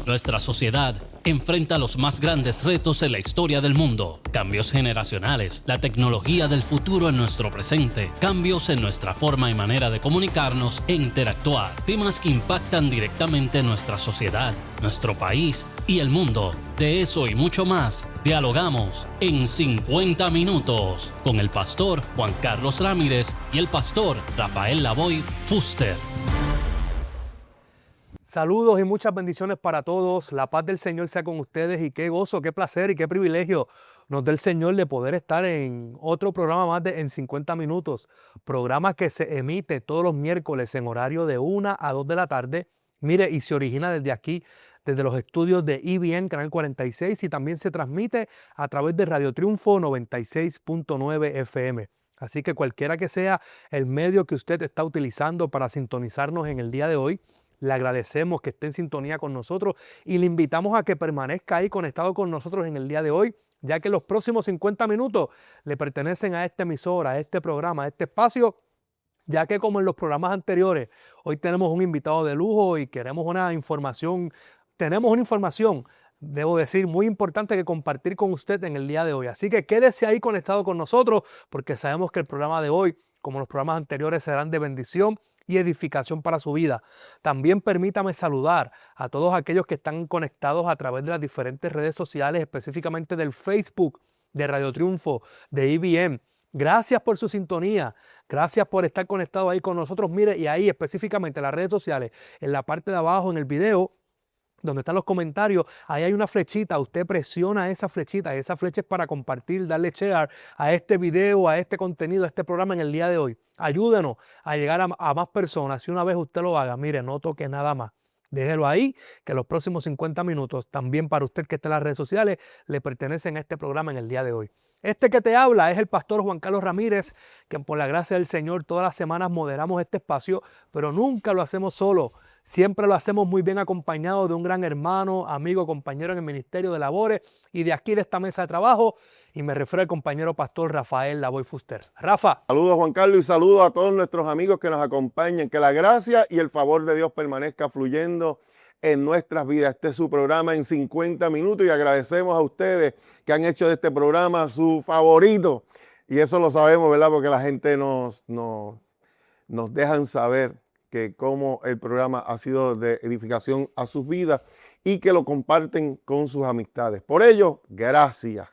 Nuestra sociedad enfrenta los más grandes retos en la historia del mundo. Cambios generacionales, la tecnología del futuro en nuestro presente, cambios en nuestra forma y manera de comunicarnos e interactuar, temas que impactan directamente nuestra sociedad, nuestro país y el mundo. De eso y mucho más, dialogamos en 50 minutos con el pastor Juan Carlos Ramírez y el pastor Rafael Lavoy Fuster. Saludos y muchas bendiciones para todos. La paz del Señor sea con ustedes y qué gozo, qué placer y qué privilegio nos da el Señor de poder estar en otro programa más de En 50 Minutos. Programa que se emite todos los miércoles en horario de 1 a 2 de la tarde. Mire, y se origina desde aquí, desde los estudios de EBN, Canal 46, y también se transmite a través de Radio Triunfo 96.9 FM. Así que cualquiera que sea el medio que usted está utilizando para sintonizarnos en el día de hoy, le agradecemos que esté en sintonía con nosotros y le invitamos a que permanezca ahí conectado con nosotros en el día de hoy, ya que los próximos 50 minutos le pertenecen a esta emisora, a este programa, a este espacio, ya que como en los programas anteriores, hoy tenemos un invitado de lujo y tenemos una información, debo decir, muy importante que compartir con usted en el día de hoy. Así que quédese ahí conectado con nosotros porque sabemos que el programa de hoy, como los programas anteriores, serán de bendición y edificación para su vida. También permítame saludar a todos aquellos que están conectados a través de las diferentes redes sociales, específicamente del Facebook, de Radio Triunfo, de EBN. Gracias por su sintonía, gracias por estar conectado ahí con nosotros. Mire, y ahí específicamente en las redes sociales, en la parte de abajo, en el video, donde están los comentarios, ahí hay una flechita, usted presiona esa flechita y esa flecha es para compartir, darle share a este video, a este contenido, a este programa en el día de hoy. Ayúdenos a llegar a más personas. Si una vez usted lo haga, mire, no toque nada más. Déjelo ahí, que los próximos 50 minutos, también para usted que está en las redes sociales, le pertenecen a este programa en el día de hoy. Este que te habla es el pastor Juan Carlos Ramírez, que por la gracia del Señor todas las semanas moderamos este espacio, pero nunca lo hacemos solo. Siempre lo hacemos muy bien acompañado de un gran hermano, amigo, compañero en el Ministerio de Labores y de aquí de esta mesa de trabajo. Y me refiero al compañero pastor Rafael Lavoy Fuster. Rafa. Saludos Juan Carlos y saludos a todos nuestros amigos que nos acompañan. Que la gracia y el favor de Dios permanezca fluyendo en nuestras vidas. Este es su programa en 50 minutos y agradecemos a ustedes que han hecho de este programa su favorito. Y eso lo sabemos, ¿verdad? Porque la gente nos dejan saber que cómo el programa ha sido de edificación a sus vidas y que lo comparten con sus amistades. Por ello, gracias.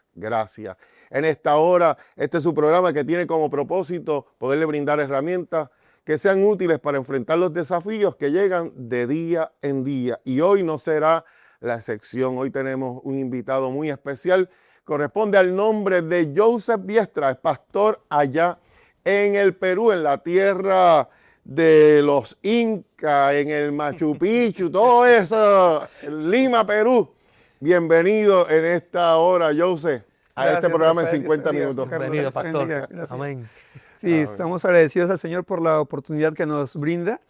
En esta hora, este es su programa que tiene como propósito poderle brindar herramientas que sean útiles para enfrentar los desafíos que llegan de día en día. Y hoy no será la excepción. Hoy tenemos un invitado muy especial. Corresponde al nombre de Joseph Diestra, es pastor allá en el Perú, en la tierra de los Incas, en el Machu Picchu, todo eso, Lima, Perú. Bienvenido en esta hora, Joseph, a este programa en 50 minutos. Bienvenido, pastor. Amén. Sí, estamos agradecidos al Señor por la oportunidad que nos brinda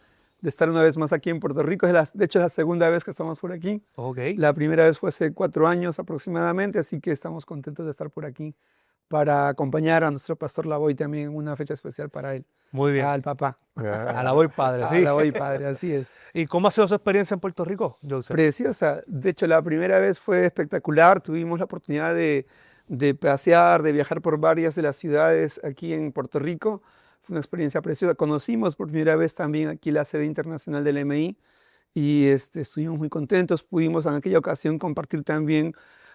de estar una vez más aquí en Puerto Rico. De hecho, es la segunda vez que estamos por aquí. Okay. La primera vez fue hace 4 años aproximadamente, así que estamos contentos de estar por aquí para acompañar a nuestro pastor Lavoy también en una fecha especial para él. Muy bien. Al papá. A Lavoy Padre, sí. A Lavoy Padre, así es. ¿Y cómo ha sido su experiencia en Puerto Rico, Joseph? Preciosa. De hecho, la primera vez fue espectacular. Tuvimos la oportunidad de pasear, de viajar por varias de las ciudades aquí en Puerto Rico. Fue una experiencia preciosa. Conocimos por primera vez también aquí la sede internacional del MI y estuvimos muy contentos. Pudimos en aquella ocasión compartir también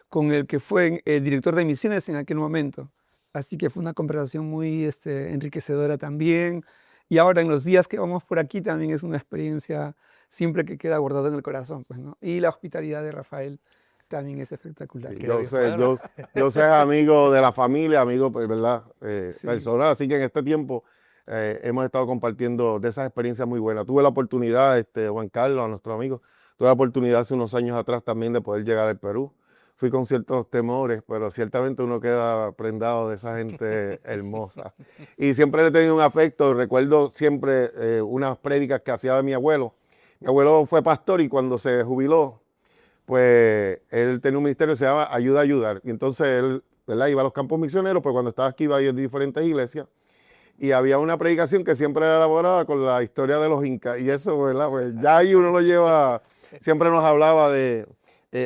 con el que fue el director de misiones en aquel momento. Así que fue una conversación muy enriquecedora también. Y ahora en los días que vamos por aquí también es una experiencia siempre que queda guardado en el corazón, pues, ¿no? Y la hospitalidad de Rafael también es espectacular. Sí, yo soy amigo de la familia, amigo, pues, ¿verdad? Sí. Personal, así que en este tiempo hemos estado compartiendo de esas experiencias muy buenas. Tuve la oportunidad, Juan Carlos, a nuestro amigo, tuve la oportunidad hace unos años atrás también de poder llegar al Perú. Fui con ciertos temores, pero ciertamente uno queda prendado de esa gente hermosa. Y siempre le he tenido un afecto. Recuerdo siempre unas prédicas que hacía de mi abuelo. Mi abuelo fue pastor y cuando se jubiló, pues él tenía un ministerio que se llama Ayuda a Ayudar. Y entonces él, ¿verdad?, iba a los campos misioneros, pero cuando estaba aquí iba a ir a diferentes iglesias. Y había una predicación que siempre era elaborada con la historia de los incas. Y eso, ¿verdad?, pues ya ahí uno lo lleva siempre nos hablaba de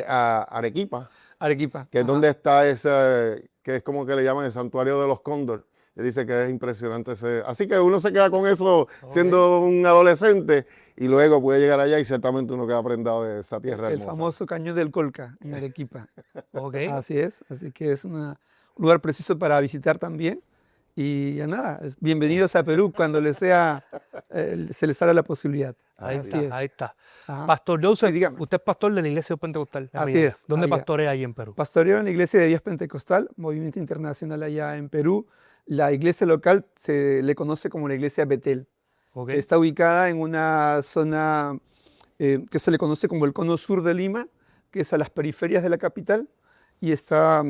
Arequipa, Arequipa. que es Ajá. donde está ese, que es como que le llaman el santuario de los cóndor. Él dice que es impresionante ese. Así que uno se queda con eso siendo un adolescente y luego puede llegar allá y ciertamente uno queda prendado de esa tierra El hermosa. famoso Cañón del Colca en Arequipa. Ok. Así es, así que es un lugar preciso para visitar también. Y ya nada, bienvenidos a Perú cuando se les haga la posibilidad. Ahí Así está, es. ahí está. Ajá. Pastor Joseph, Sí, dígame. usted es pastor de la Iglesia Pentecostal. de Así Miami. es, ¿Dónde allá. pastorea ahí en Perú? Pastoreo en la Iglesia de Dios Pentecostal, movimiento internacional allá en Perú. La iglesia local se le conoce como la Iglesia Betel. Ok. Está ubicada en una zona que se le conoce como el cono sur de Lima, que es a las periferias de la capital, y está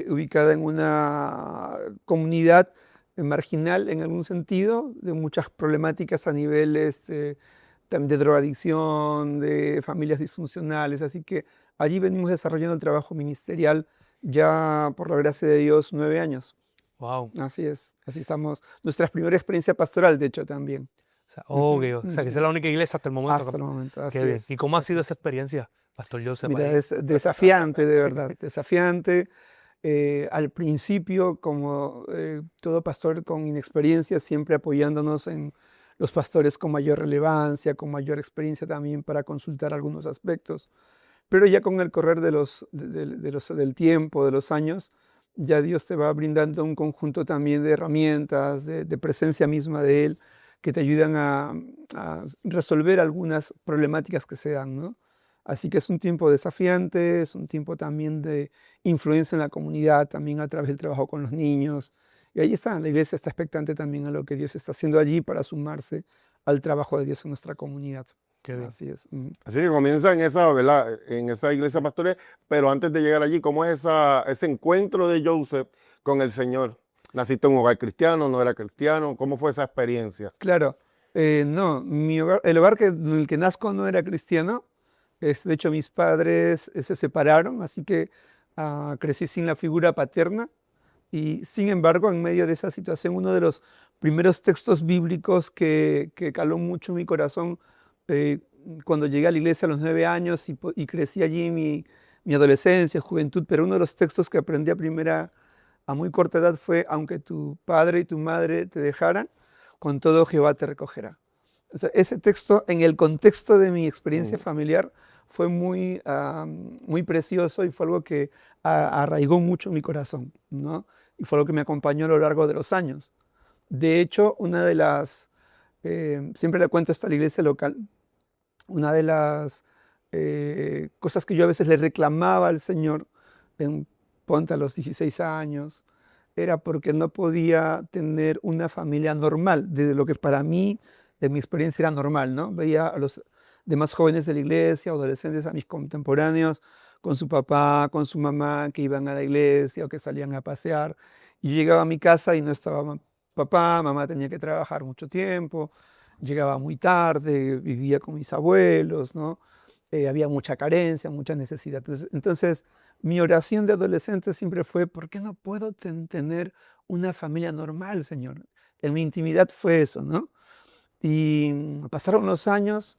ubicada en una comunidad marginal en algún sentido, de muchas problemáticas a nivel también de drogadicción, de familias disfuncionales, así que allí venimos desarrollando el trabajo ministerial ya por la gracia de Dios 9 años. Wow. Así es, así estamos. Nuestra primera experiencia pastoral, de hecho, también. O sea, que esa es la única iglesia hasta el momento. Hasta el momento, así Qué bien. es. ¿Y cómo ha así sido es. esa experiencia, Pastor Joseph? Mira, ahí? es desafiante, de verdad, desafiante. Al principio, como todo pastor con inexperiencia, siempre apoyándonos en los pastores con mayor relevancia, con mayor experiencia también para consultar algunos aspectos. Pero ya con el correr del tiempo, de los años, ya Dios te va brindando un conjunto también de herramientas, de presencia misma de Él, que te ayudan a resolver algunas problemáticas que se dan, ¿no? Así que es un tiempo desafiante, es un tiempo también de influencia en la comunidad, también a través del trabajo con los niños. Y ahí está, la iglesia está expectante también a lo que Dios está haciendo allí para sumarse al trabajo de Dios en nuestra comunidad. Qué bien. Así es. Así que comienza en esa, ¿verdad? En esa iglesia pastoral, pero antes de llegar allí, ¿cómo es ese encuentro de Joseph con el Señor? ¿Naciste en un hogar cristiano, no era cristiano? ¿Cómo fue esa experiencia? Claro, no, el hogar en el que nazco no era cristiano. De hecho, mis padres se separaron, así que crecí sin la figura paterna. Y sin embargo, en medio de esa situación, uno de los primeros textos bíblicos que caló mucho en mi corazón cuando llegué a la iglesia a los 9 años y crecí allí mi adolescencia, juventud, pero uno de los textos que aprendí a muy corta edad fue: aunque tu padre y tu madre te dejaran, con todo Jehová te recogerá. O sea, ese texto, en el contexto de mi experiencia familiar, fue muy precioso y fue algo que arraigó mucho en mi corazón, ¿no? Y fue algo que me acompañó a lo largo de los años. De hecho, una de las, siempre le cuento esto a la iglesia local, una de las cosas que yo a veces le reclamaba al Señor, ponte a los 16 años, era porque no podía tener una familia normal, de lo que para mí, en mi experiencia, era normal, ¿no? Veía a los demás jóvenes de la iglesia, adolescentes, a mis contemporáneos, con su papá, con su mamá, que iban a la iglesia o que salían a pasear. Y yo llegaba a mi casa y no estaba papá, mamá tenía que trabajar mucho tiempo, llegaba muy tarde, vivía con mis abuelos, ¿no? Había mucha carencia, mucha necesidad. Entonces, mi oración de adolescente siempre fue: ¿por qué no puedo tener una familia normal, Señor? En mi intimidad fue eso, ¿no? Y pasaron los años,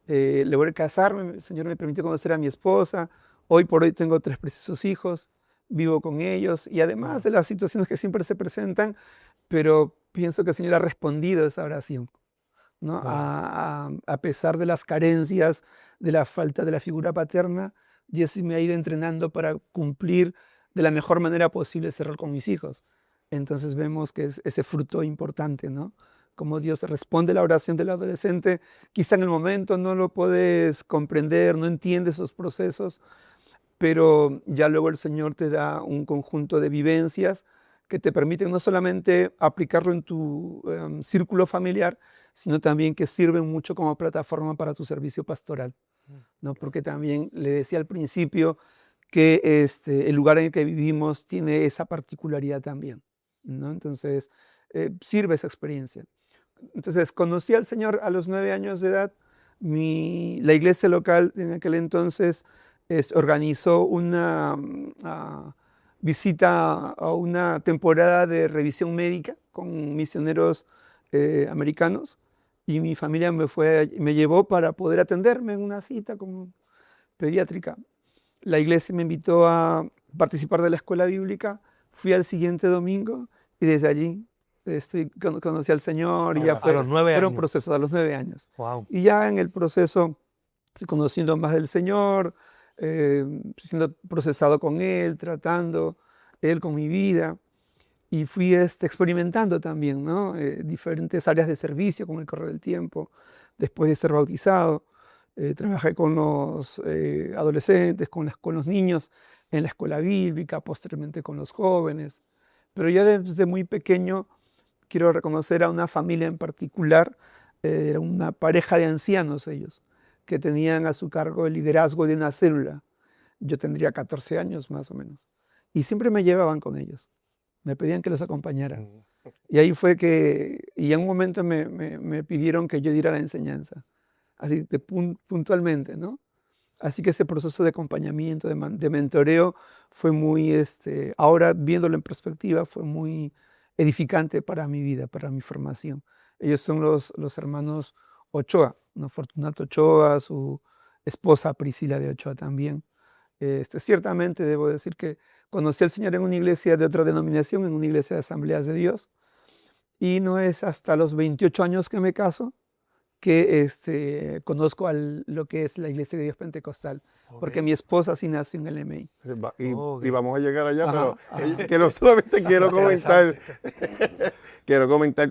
logré casarme, el Señor me permitió conocer a mi esposa. Hoy por hoy tengo 3 preciosos hijos, vivo con ellos, y además de las situaciones que siempre se presentan, pero pienso que el Señor ha respondido a esa oración, ¿no? A pesar de las carencias, de la falta de la figura paterna, Dios me ha ido entrenando para cumplir de la mejor manera posible ese rol con mis hijos. Entonces vemos que es ese fruto importante, ¿no? Cómo Dios responde a la oración del adolescente. Quizá en el momento no lo puedes comprender, no entiendes esos procesos, pero ya luego el Señor te da un conjunto de vivencias que te permiten no solamente aplicarlo en tu círculo familiar, sino también que sirven mucho como plataforma para tu servicio pastoral, ¿no? Porque también le decía al principio que el lugar en el que vivimos tiene esa particularidad también, ¿no? Entonces, sirve esa experiencia. Entonces, conocí al Señor a los 9 años de edad. La iglesia local en aquel entonces organizó una visita a una temporada de revisión médica con misioneros americanos, y mi familia me llevó para poder atenderme en una cita como pediátrica. La iglesia me invitó a participar de la escuela bíblica, fui al siguiente domingo y desde allí conocí al Señor y ya A los 9 fueron años. procesos a los 9 años. Wow. Y ya en el proceso, conociendo más del Señor, siendo procesado con Él, tratando Él con mi vida, y fui experimentando también, ¿no? Diferentes áreas de servicio con el correr del tiempo, después de ser bautizado. Trabajé con los adolescentes, con los niños en la escuela bíblica, posteriormente con los jóvenes. Pero ya desde muy pequeño quiero reconocer a una familia en particular, era una pareja de ancianos ellos, que tenían a su cargo el liderazgo de una célula. Yo tendría 14 años más o menos. Y siempre me llevaban con ellos. Me pedían que los acompañara. Y ahí fue y en un momento me pidieron que yo diera la enseñanza. Así, puntualmente, ¿no? Así que ese proceso de acompañamiento, de mentoreo, fue muy, ahora viéndolo en perspectiva, fue muy edificante para mi vida, para mi formación. Ellos son los hermanos Ochoa, ¿no? Fortunato Ochoa, su esposa Priscila de Ochoa también. Ciertamente debo decir que conocí al Señor en una iglesia de otra denominación, en una iglesia de Asambleas de Dios, y no es hasta los 28 años que me caso que conozco lo que es la Iglesia de Dios Pentecostal, porque mi esposa sí nació en el MI. Y vamos a llegar allá, Ajá, pero que no solamente quiero comentar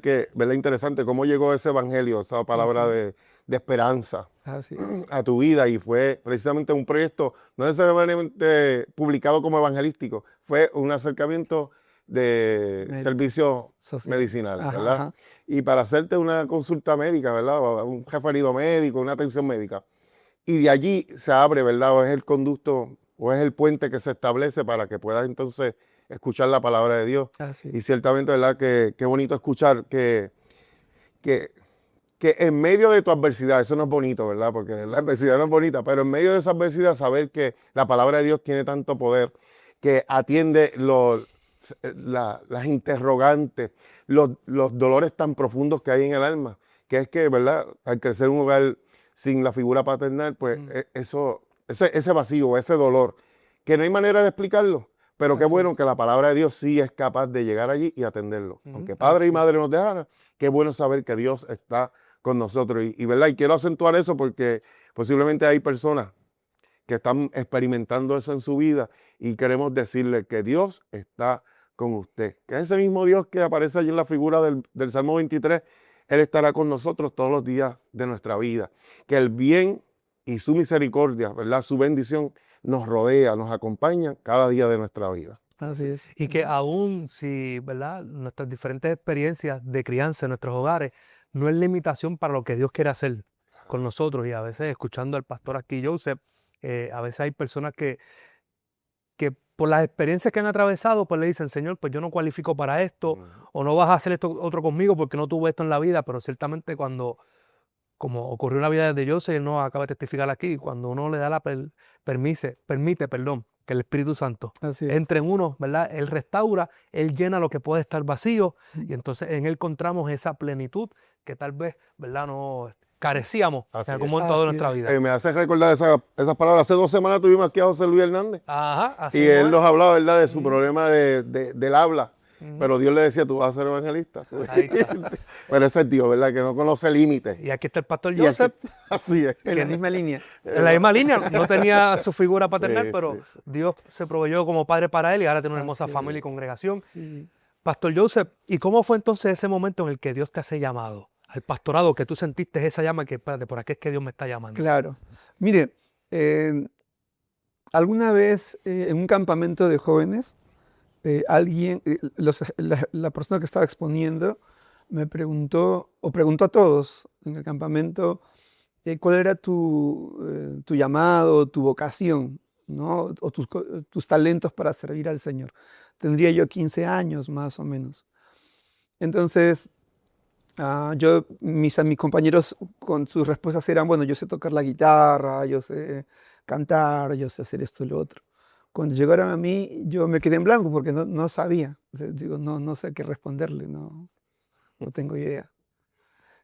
que, ¿verdad? Interesante cómo llegó ese evangelio, esa palabra de esperanza Así es. a tu vida, y fue precisamente un proyecto no necesariamente publicado como evangelístico, fue un acercamiento de servicios social. medicinales, Ajá, ¿verdad? ajá. Y para hacerte una consulta médica, ¿verdad? O un referido médico, una atención médica. Y de allí se abre, ¿verdad? O es el conducto, o es el puente que se establece para que puedas entonces escuchar la palabra de Dios. Así Y es. ciertamente, ¿verdad? Que qué bonito escuchar que en medio de tu adversidad, eso no es bonito, ¿verdad? Porque la adversidad no es bonita, pero en medio de esa adversidad saber que la palabra de Dios tiene tanto poder, que atiende las interrogantes, los dolores tan profundos que hay en el alma, que es que, ¿verdad? Al crecer en un hogar sin la figura paternal, pues ese vacío, ese dolor, que no hay manera de explicarlo, pero qué Así bueno es. que la palabra de Dios sí es capaz de llegar allí y atenderlo. Aunque padre y madre nos dejaran, qué bueno saber que Dios está con nosotros. ¿Verdad? Y quiero acentuar eso porque posiblemente hay personas que están experimentando eso en su vida y queremos decirle que Dios está con usted. Que ese mismo Dios que aparece allí en la figura del Salmo 23, Él estará con nosotros todos los días de nuestra vida. Que el bien y su misericordia, ¿verdad? Su bendición nos rodea, nos acompaña cada día de nuestra vida. Así es. Y que aún si, ¿verdad? Nuestras diferentes experiencias de crianza en nuestros hogares no es limitación para lo que Dios quiere hacer con nosotros. Y a veces, escuchando al pastor aquí, Joseph, a veces hay personas que por las experiencias que han atravesado, pues le dicen, Señor, pues yo no cualifico para esto, o no vas a hacer esto otro conmigo porque no tuve esto en la vida. Pero ciertamente como ocurrió en la vida de Joseph, él nos acaba de testificar aquí, cuando uno le da permite, que el Espíritu Santo Así es. entre en uno, ¿verdad? Él restaura, Él llena lo que puede estar vacío, y entonces en Él encontramos esa plenitud que tal vez, ¿verdad? No carecíamos Así en algún es. momento de Así nuestra es. vida. Me hace recordar esas palabras. Hace 2 semanas tuvimos aquí a José Luis Hernández. Ajá, así Y no él es. nos hablaba, ¿verdad?, de su problema del habla. Ujú. Pero Dios le decía, tú vas a ser evangelista. Ahí está. Pero ese es Dios, ¿verdad?, que no conoce límites. Y aquí está el pastor Y aquí- Joseph, así es. En la misma línea. en la misma línea, no tenía su figura paternal, Sí, pero sí, sí. Dios se proveyó como padre para él y ahora tiene una hermosa Así familia y es. congregación. Sí. Pastor Joseph, ¿y cómo fue entonces ese momento en el que Dios te hace llamado al pastorado, que tú sentiste esa llama que, espérate, por aquí es que Dios me está llamando? Claro. Mire, alguna vez en un campamento de jóvenes, la persona que estaba exponiendo me preguntó, o preguntó a todos en el campamento, cuál era tu llamado, tu vocación, ¿no? O tus talentos para servir al Señor. Tendría yo 15 años más o menos. Entonces, mis compañeros con sus respuestas eran, bueno, yo sé tocar la guitarra, yo sé cantar, yo sé hacer esto y lo otro. Cuando llegaron a mí, yo me quedé en blanco porque no sabía. O sea, digo, no sé qué responderle, no tengo idea.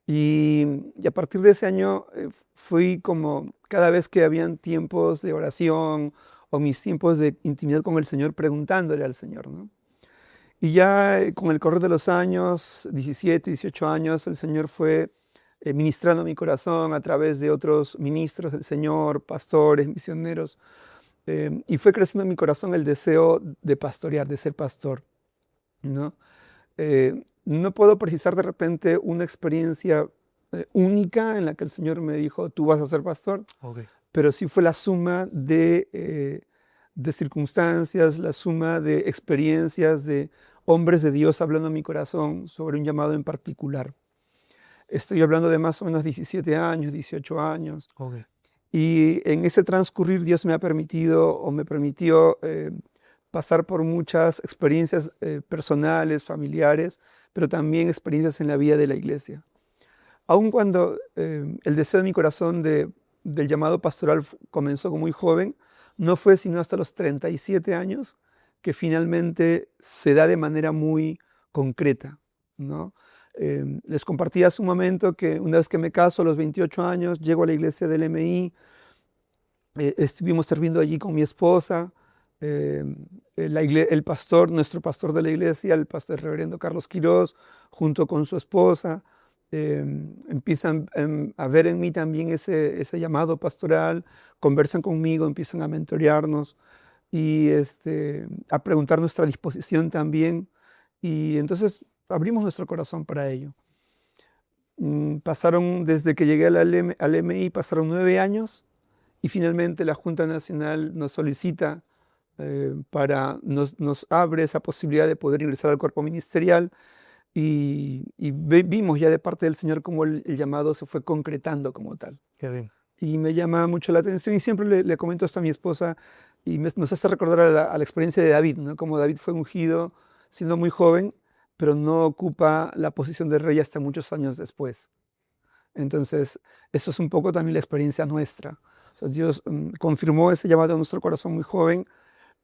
Y a partir de ese año fui como cada vez que habían tiempos de oración o mis tiempos de intimidad con el Señor, preguntándole al Señor, ¿no? Y ya con el correr de los años, 17, 18 años, el Señor fue ministrando mi corazón a través de otros ministros del Señor, pastores, misioneros, y fue creciendo en mi corazón el deseo de pastorear, de ser pastor, ¿no? No puedo precisar de repente una experiencia única en la que el Señor me dijo, tú vas a ser pastor, Okay. pero sí fue la suma de circunstancias, la suma de experiencias de hombres de Dios hablando en mi corazón sobre un llamado en particular. Estoy hablando de más o menos 17 años, 18 años. Okay. Y en ese transcurrir Dios me ha permitido o me permitió pasar por muchas experiencias personales, familiares, pero también experiencias en la vida de la iglesia. Aun cuando el deseo de mi corazón del llamado pastoral comenzó muy joven, no fue sino hasta los 37 años que finalmente se da de manera muy concreta, ¿no? Les compartí hace un momento que una vez que me caso, a los 28 años, llego a la iglesia del MI, estuvimos sirviendo allí con mi esposa, el pastor, nuestro pastor de la iglesia, el pastor reverendo Carlos Quirós, junto con su esposa, empiezan a ver en mí también ese llamado pastoral, conversan conmigo, empiezan a mentorearnos y a preguntar nuestra disposición también. Y entonces abrimos nuestro corazón para ello. Pasaron, desde que llegué al MI, pasaron 9 años y finalmente la Junta Nacional nos solicita nos abre esa posibilidad de poder ingresar al cuerpo ministerial y vimos ya de parte del Señor cómo el llamado se fue concretando como tal. Qué bien. Y me llama mucho la atención y siempre le comento esto a mi esposa y nos hace recordar a la experiencia de David, ¿no? Como David fue ungido siendo muy joven, pero no ocupa la posición de rey hasta muchos años después. Entonces, eso es un poco también la experiencia nuestra. O sea, Dios confirmó ese llamado a nuestro corazón muy joven,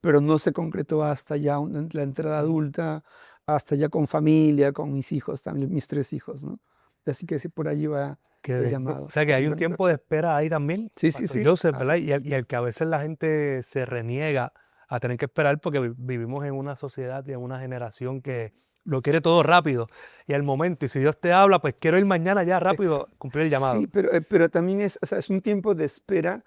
pero no se concretó hasta ya la entrada adulta, hasta ya con familia, con mis hijos, también mis 3 hijos, ¿no? Así que sí, por allí va Qué el bien. llamado. O sea que hay un tiempo de espera ahí también, Sí, sí, Pastor sí. Joseph, ¿verdad? Así es. Y el que a veces la gente se reniega a tener que esperar porque vivimos en una sociedad y en una generación que lo quiere todo rápido y al momento. Y si Dios te habla, pues quiero ir mañana ya rápido, cumplir el llamado. Sí, pero también o sea, es un tiempo de espera,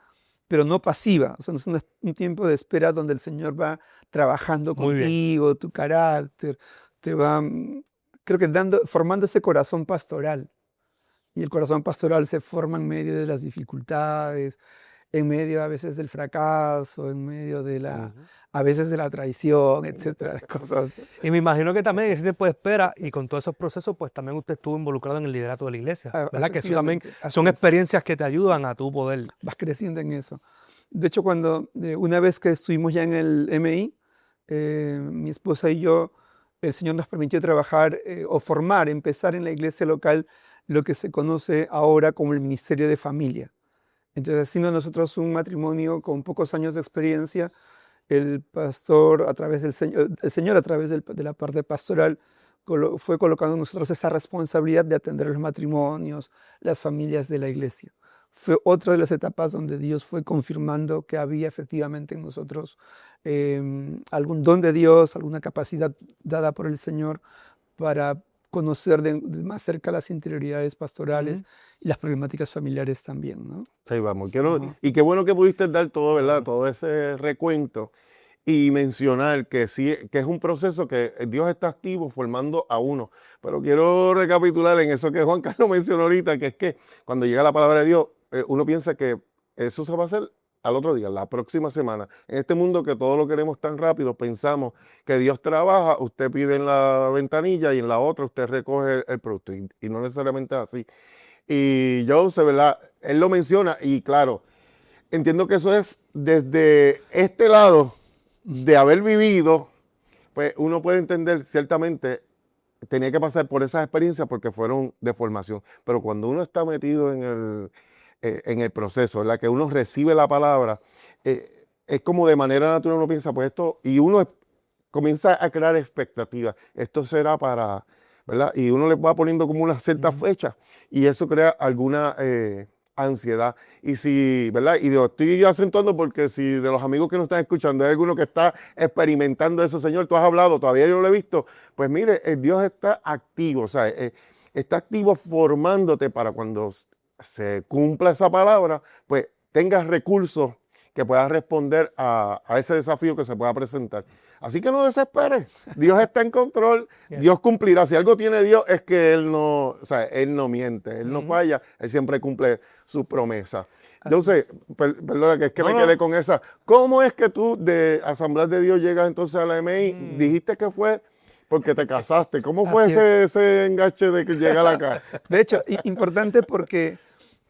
pero no pasiva. O sea, no es un tiempo de espera donde el Señor va trabajando Muy bien. contigo, tu carácter, te va, creo que formando ese corazón pastoral. Y el corazón pastoral se forma en medio de las dificultades, en medio a veces del fracaso, en medio de a veces de la traición, etcétera, de cosas. Y me imagino que también en ese tiempo de espera y con todos esos procesos, pues también usted estuvo involucrado en el liderato de la iglesia, ¿verdad? Que eso también Efectivamente, así son es. experiencias que te ayudan a tu poder. Vas creciendo en eso. De hecho, una vez que estuvimos ya en el MI, mi esposa y yo, el Señor nos permitió trabajar o empezar en la iglesia local lo que se conoce ahora como el Ministerio de Familia. Entonces, siendo nosotros un matrimonio con pocos años de experiencia, el pastor, el Señor a través de la parte pastoral, fue colocando en nosotros esa responsabilidad de atender los matrimonios, las familias de la iglesia. Fue otra de las etapas donde Dios fue confirmando que había efectivamente en nosotros algún don de Dios, alguna capacidad dada por el Señor para conocer de más cerca las interioridades pastorales y las problemáticas familiares también, ¿no? Sí, vamos. Ajá. Y qué bueno que pudiste dar todo, ¿verdad? Todo ese recuento y mencionar que sí, que es un proceso que Dios está activo formando a uno. Pero quiero recapitular en eso que Juan Carlos mencionó ahorita, que es que cuando llega la palabra de Dios, uno piensa que eso se va a hacer al otro día, la próxima semana. En este mundo que todo lo queremos tan rápido, pensamos que Dios trabaja, usted pide en la ventanilla y en la otra usted recoge el producto. Y no necesariamente es así. Y Joseph, ¿verdad? Él lo menciona y claro, entiendo que eso es desde este lado de haber vivido, pues uno puede entender ciertamente, tenía que pasar por esas experiencias porque fueron de formación, pero cuando uno está metido en el proceso, ¿verdad? Que uno recibe la palabra, es como de manera natural uno piensa, pues esto, y uno comienza a crear expectativas, esto será ¿verdad? Y uno le va poniendo como una cierta fecha y eso crea alguna ansiedad. Y si, ¿verdad? Y lo estoy acentuando porque si de los amigos que nos están escuchando hay alguno que está experimentando eso, Señor, tú has hablado, todavía yo no lo he visto, pues mire, Dios está activo, o sea, está activo formándote para cuando se cumpla esa palabra, pues tengas recursos que puedas responder a ese desafío que se pueda presentar. Así que no desesperes, Dios está en control, Dios cumplirá. Si algo tiene Dios es que Él no, o sea, Él no miente, Él no falla, Él siempre cumple su promesa. Entonces, perdona que es que me quedé con esa. ¿Cómo es que tú de Asamblea de Dios llegas entonces a la MI? Dijiste que fue porque te casaste. ¿Cómo fue ese enganche de que llegar acá? De hecho, importante porque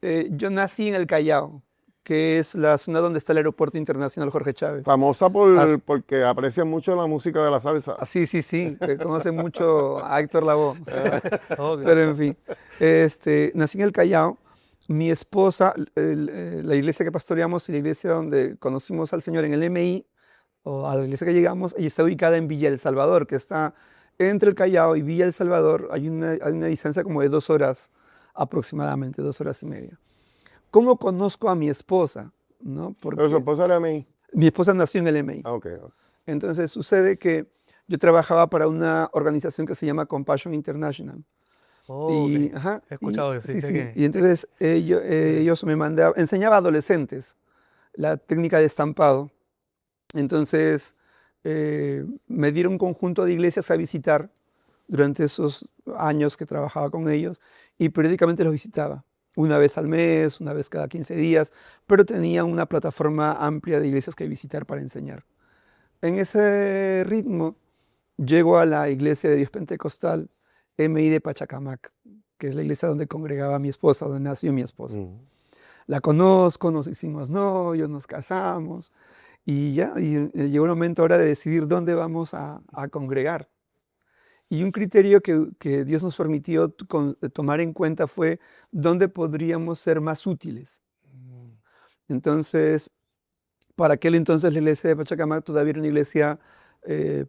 yo nací en el Callao, que es la zona donde está el Aeropuerto Internacional Jorge Chávez. Famosa porque aprecian mucho la música de la salsa. Sí, que conocen mucho a Héctor Lavoe. Pero en fin, nací en el Callao. Mi esposa, la iglesia que pastoreamos y la iglesia donde conocimos al Señor en el MI, o a la iglesia que llegamos, ella está ubicada en Villa El Salvador, que está entre el Callao y Villa El Salvador. Hay una distancia como de 2 horas aproximadamente, 2 horas y media. ¿Cómo conozco a mi esposa? ¿No? ¿Pero su esposa era MI? Mi esposa nació en el MI. Okay. Entonces sucede que yo trabajaba para una organización que se llama Compassion International. He escuchado eso. Sí. Y entonces ellos me mandaban, enseñaba a adolescentes la técnica de estampado. Entonces me dieron un conjunto de iglesias a visitar durante esos años que trabajaba con ellos y periódicamente los visitaba. Una vez al mes, una vez cada 15 días, pero tenía una plataforma amplia de iglesias que visitar para enseñar. En ese ritmo llego a la iglesia de Dios Pentecostal MI de Pachacamac, que es la iglesia donde congregaba mi esposa, donde nació mi esposa. La conozco, nos hicimos novios, nos casamos y llegó el momento ahora de decidir dónde vamos a congregar. Y un criterio que Dios nos permitió tomar en cuenta fue dónde podríamos ser más útiles. Entonces, para aquel entonces la iglesia de Pachacamac todavía era una iglesia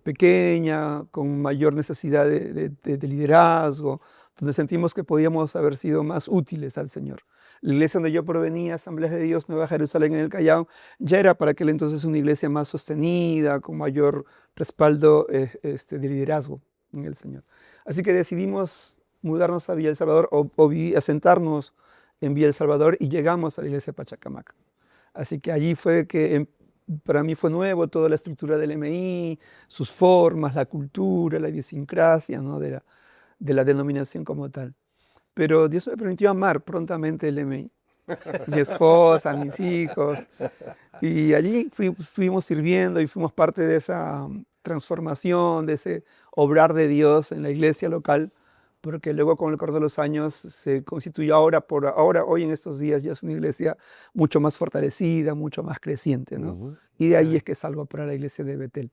pequeña, con mayor necesidad de liderazgo, donde sentimos que podíamos haber sido más útiles al Señor. La iglesia donde yo provenía, Asambleas de Dios, Nueva Jerusalén en el Callao, ya era para aquel entonces una iglesia más sostenida, con mayor respaldo de liderazgo en el Señor. Así que decidimos mudarnos a Villa El Salvador asentarnos en Villa El Salvador y llegamos a la iglesia de Pachacamac. Así que allí fue que para mí fue nuevo toda la estructura del MI, sus formas, la cultura, la idiosincrasia, ¿no? de la denominación como tal. Pero Dios me permitió amar prontamente el MI. Mi esposa, mis hijos. Y allí estuvimos sirviendo y fuimos parte de esa transformación, de ese obrar de Dios en la iglesia local, porque luego con el correr de los años se constituyó hoy en estos días ya es una iglesia mucho más fortalecida, mucho más creciente, ¿no? Y de ahí es que salgo para la iglesia de Betel.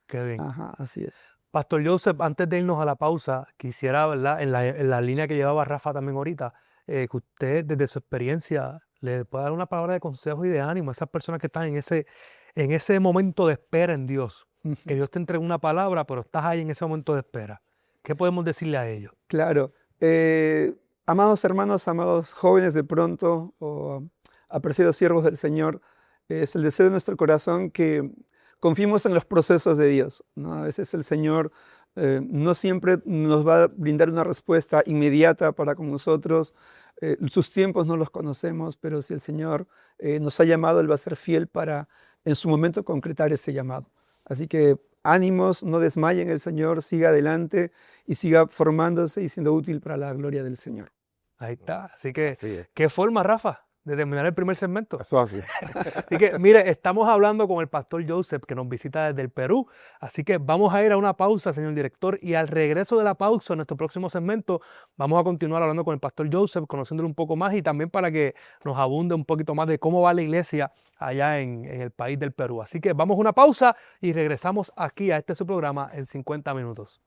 Qué bien. Ajá, así es. Pastor Joseph, antes de irnos a la pausa, quisiera, ¿verdad? En la línea que llevaba Rafa también ahorita, que usted desde su experiencia le pueda dar una palabra de consejo y de ánimo a esas personas que están en ese momento de espera en Dios. Que Dios te entrega una palabra, pero estás ahí en ese momento de espera. ¿Qué podemos decirle a ellos? Claro. Amados hermanos, amados jóvenes de pronto, o apreciados siervos del Señor, es el deseo de nuestro corazón que confiemos en los procesos de Dios, ¿no? A veces el Señor no siempre nos va a brindar una respuesta inmediata para con nosotros. Sus tiempos no los conocemos, pero si el Señor nos ha llamado, Él va a ser fiel para en su momento concretar ese llamado. Así que ánimos, no desmayen, el Señor siga adelante y siga formándose y siendo útil para la gloria del Señor. Ahí está. Así que, ¿qué forma, Rafa, de terminar el primer segmento? Eso así. Así que, mire, estamos hablando con el pastor Joseph, que nos visita desde el Perú. Así que vamos a ir a una pausa, señor director, y al regreso de la pausa, en nuestro próximo segmento, vamos a continuar hablando con el pastor Joseph, conociéndolo un poco más y también para que nos abunde un poquito más de cómo va la iglesia allá en el país del Perú. Así que vamos a una pausa y regresamos aquí a su programa en 50 minutos.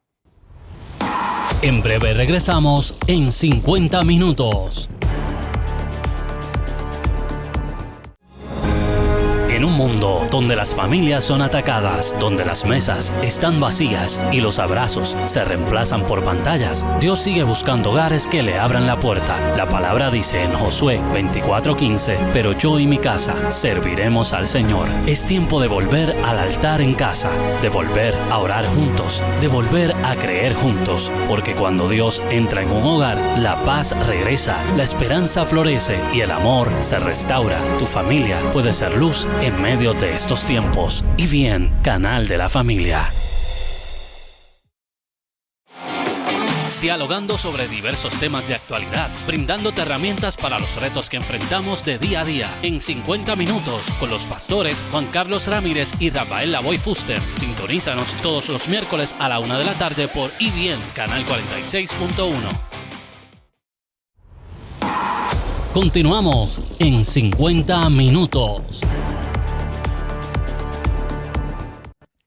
En breve regresamos en 50 minutos. En un mundo donde las familias son atacadas, donde las mesas están vacías y los abrazos se reemplazan por pantallas, Dios sigue buscando hogares que le abran la puerta. La palabra dice en Josué 24:15, pero yo y mi casa serviremos al Señor. Es tiempo de volver al altar en casa, de volver a orar juntos, de volver a creer juntos, porque cuando Dios entra en un hogar, la paz regresa, la esperanza florece y el amor se restaura. Tu familia puede ser luz en medio de estos tiempos. Y bien, Canal de la Familia. Dialogando sobre diversos temas de actualidad, brindándote herramientas para los retos que enfrentamos de día a día, en 50 minutos, con los pastores Juan Carlos Ramírez y Rafael Lavoy Fuster. Sintonízanos todos los miércoles a la 1 de la tarde por IBN, Canal 46.1. Continuamos en 50 minutos.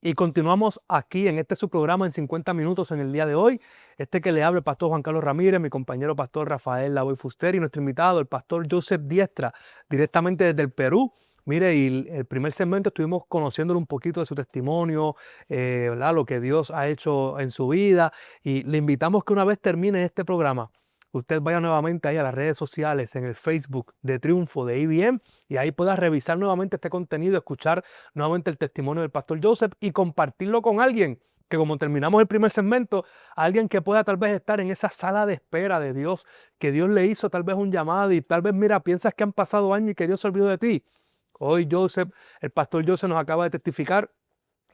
Y continuamos aquí en su programa en 50 minutos en el día de hoy. Que le habla el pastor Juan Carlos Ramírez, mi compañero pastor Rafael Lavoy Fuster y nuestro invitado, el pastor Joseph Diestra, directamente desde el Perú. Mire, y el primer segmento estuvimos conociéndole un poquito de su testimonio, ¿verdad? Lo que Dios ha hecho en su vida. Y le invitamos que una vez termine este programa, usted vaya nuevamente ahí a las redes sociales, en el Facebook de Triunfo de IBM, y ahí pueda revisar nuevamente este contenido, escuchar nuevamente el testimonio del pastor Joseph y compartirlo con alguien que, como terminamos el primer segmento, alguien que pueda tal vez estar en esa sala de espera de Dios, que Dios le hizo tal vez un llamado y tal vez, mira, piensas que han pasado años y que Dios se olvidó de ti. Hoy el pastor Joseph nos acaba de testificar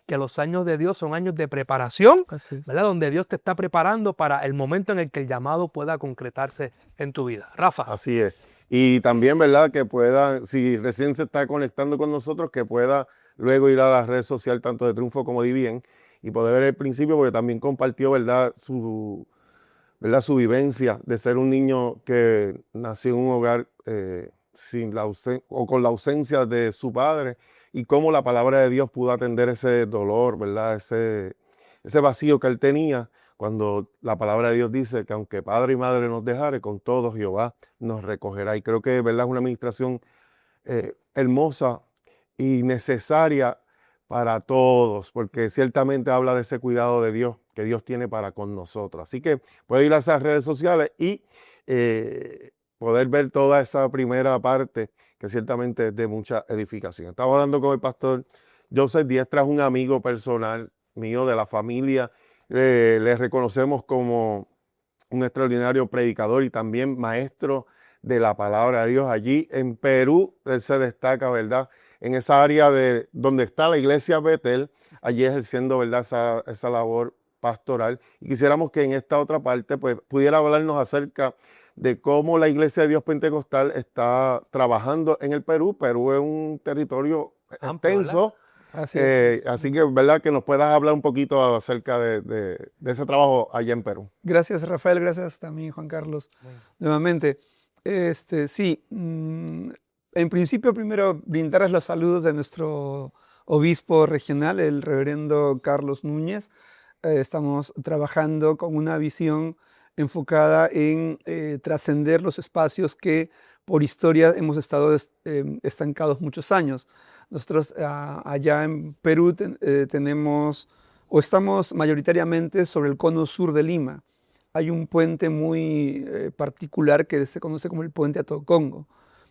que los años de Dios son años de preparación, ¿verdad? Donde Dios te está preparando para el momento en el que el llamado pueda concretarse en tu vida. Rafa. Así es. Y también, ¿verdad? Que pueda, si recién se está conectando con nosotros, que pueda luego ir a la red social tanto de Triunfo como de IBM y poder ver el principio, porque también compartió, ¿verdad? Su vivencia de ser un niño que nació en un hogar con la ausencia de su padre, y cómo la palabra de Dios pudo atender ese dolor, ¿verdad? Ese vacío que él tenía, cuando la palabra de Dios dice que aunque padre y madre nos dejare, con todos Jehová nos recogerá. Y creo que, ¿verdad?, es una administración hermosa y necesaria para todos, porque ciertamente habla de ese cuidado de Dios que Dios tiene para con nosotros. Así que puede ir a esas redes sociales y poder ver toda esa primera parte, que ciertamente es de mucha edificación. Estaba hablando con el pastor Joseph Diestra, es un amigo personal mío de la familia. Le reconocemos como un extraordinario predicador y también maestro de la palabra de Dios. Allí en Perú, él se destaca, ¿verdad?, en esa área de donde está la iglesia Betel, allí ejerciendo, ¿verdad?, esa labor pastoral. Y quisiéramos que en esta otra parte pues pudiera hablarnos acerca de cómo la Iglesia de Dios Pentecostal está trabajando en el Perú. Perú es un territorio extenso, así que, ¿verdad?, que nos puedas hablar un poquito acerca de ese trabajo allá en Perú. Gracias, Rafael, gracias también, Juan Carlos, nuevamente. Sí, en principio primero brindarles los saludos de nuestro obispo regional, el reverendo Carlos Núñez. Estamos trabajando con una visión enfocada en trascender los espacios que por historia hemos estado estancados muchos años. Nosotros allá en Perú tenemos, o estamos mayoritariamente sobre el cono sur de Lima. Hay un puente muy particular que se conoce como el puente Atocongo.